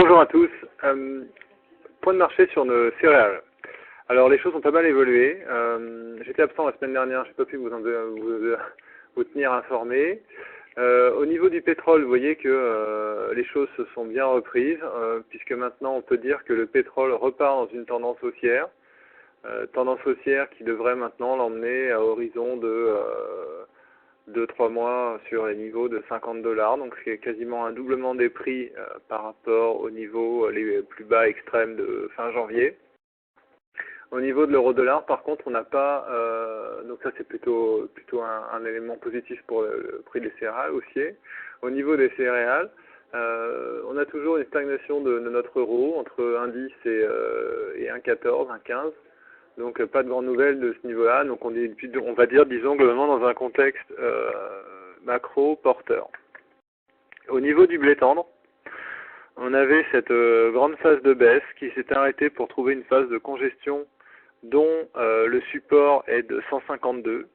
Bonjour à tous. Point de marché sur nos céréales. Alors les choses ont pas mal évolué. J'étais absent la semaine dernière, j'ai pas pu vous tenir informé. Au niveau du pétrole, vous voyez que les choses se sont bien reprises, puisque maintenant on peut dire que le pétrole repart dans une tendance haussière. Tendance haussière qui devrait maintenant l'emmener à horizon de 2-3 mois sur les niveaux de $50, donc c'est quasiment un doublement des prix par rapport aux niveaux les plus bas extrêmes de fin janvier. Au niveau de l'euro-dollar, par contre, on n'a pas, donc ça c'est plutôt un élément positif pour le prix des céréales haussier. Au niveau des céréales, on a toujours une stagnation de notre euro entre 1,10 et 1,14, 1,15. Donc pas de grandes nouvelles de ce niveau-là, donc on va dire, disons, globalement dans un contexte macro porteur. Au niveau du blé tendre, on avait cette grande phase de baisse qui s'est arrêtée pour trouver une phase de congestion dont le support est de 152.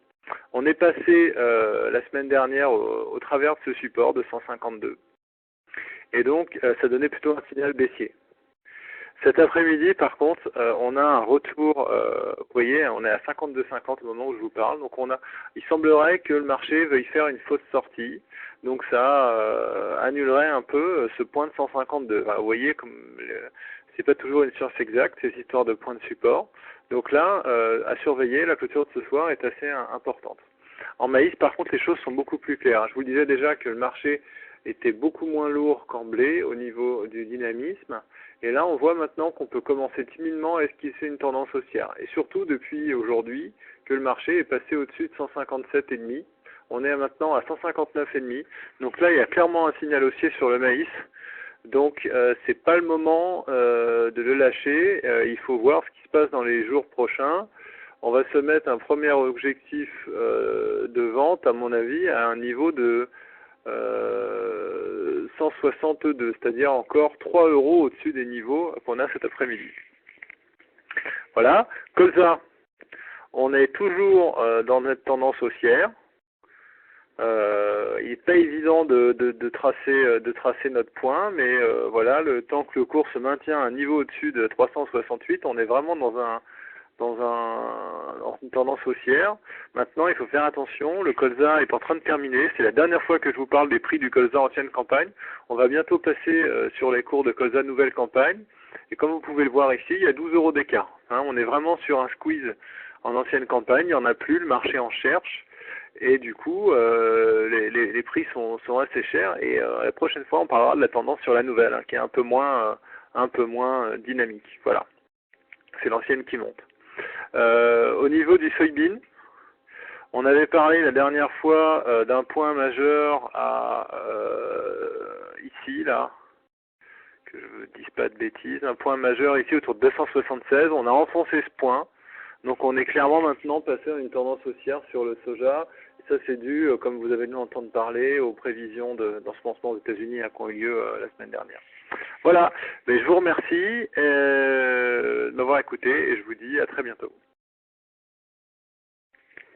On est passé la semaine dernière au travers de ce support de 152. Et donc ça donnait plutôt un signal baissier. Cet après-midi, par contre, on a un retour, vous voyez, on est à 52,50 au moment où je vous parle, donc il semblerait que le marché veuille faire une fausse sortie, donc ça annulerait un peu ce point de 152. Enfin, vous voyez, comme c'est pas toujours une science exacte, ces histoires de points de support. Donc là, à surveiller, la clôture de ce soir est assez importante. En maïs, par contre, les choses sont beaucoup plus claires. Je vous disais déjà que le marché était beaucoup moins lourd qu'en blé au niveau du dynamisme. Et là, on voit maintenant qu'on peut commencer timidement à esquisser une tendance haussière. Et surtout, depuis aujourd'hui, que le marché est passé au-dessus de 157,5. On est maintenant à 159,5. Donc là, il y a clairement un signal haussier sur le maïs. Donc, c'est pas le moment de le lâcher. Il faut voir ce qui se passe dans les jours prochains. On va se mettre un premier objectif de vente, à mon avis, à un niveau de 162, c'est-à-dire encore 3 € au-dessus des niveaux qu'on a cet après-midi. Voilà. Colza, on est toujours dans notre tendance haussière. Il n'est pas évident de tracer notre point, mais voilà, le temps que le cours se maintient à un niveau au-dessus de 368, on est vraiment dans une tendance haussière. Maintenant, il faut faire attention, le colza est en train de terminer. C'est la dernière fois que je vous parle des prix du colza ancienne campagne. On va bientôt passer sur les cours de colza nouvelle campagne. Et comme vous pouvez le voir ici, il y a 12 € d'écart. On est vraiment sur un squeeze en ancienne campagne. Il n'y en a plus, le marché en cherche. Et du coup, les prix sont assez chers. Et la prochaine fois, on parlera de la tendance sur la nouvelle, qui est un peu moins dynamique. Voilà. C'est l'ancienne qui monte. Au niveau du soybean, on avait parlé la dernière fois d'un point majeur ici, là, que je ne dise pas de bêtises, un point majeur ici autour de 276. On a enfoncé ce point, donc on est clairement maintenant passé à une tendance haussière sur le soja. Et ça, c'est dû, comme vous avez dû entendre parler, aux prévisions d'ensemencement aux États-Unis qui ont eu lieu la semaine dernière. Voilà, mais je vous remercie de m'avoir écouté et je vous dis à très bientôt.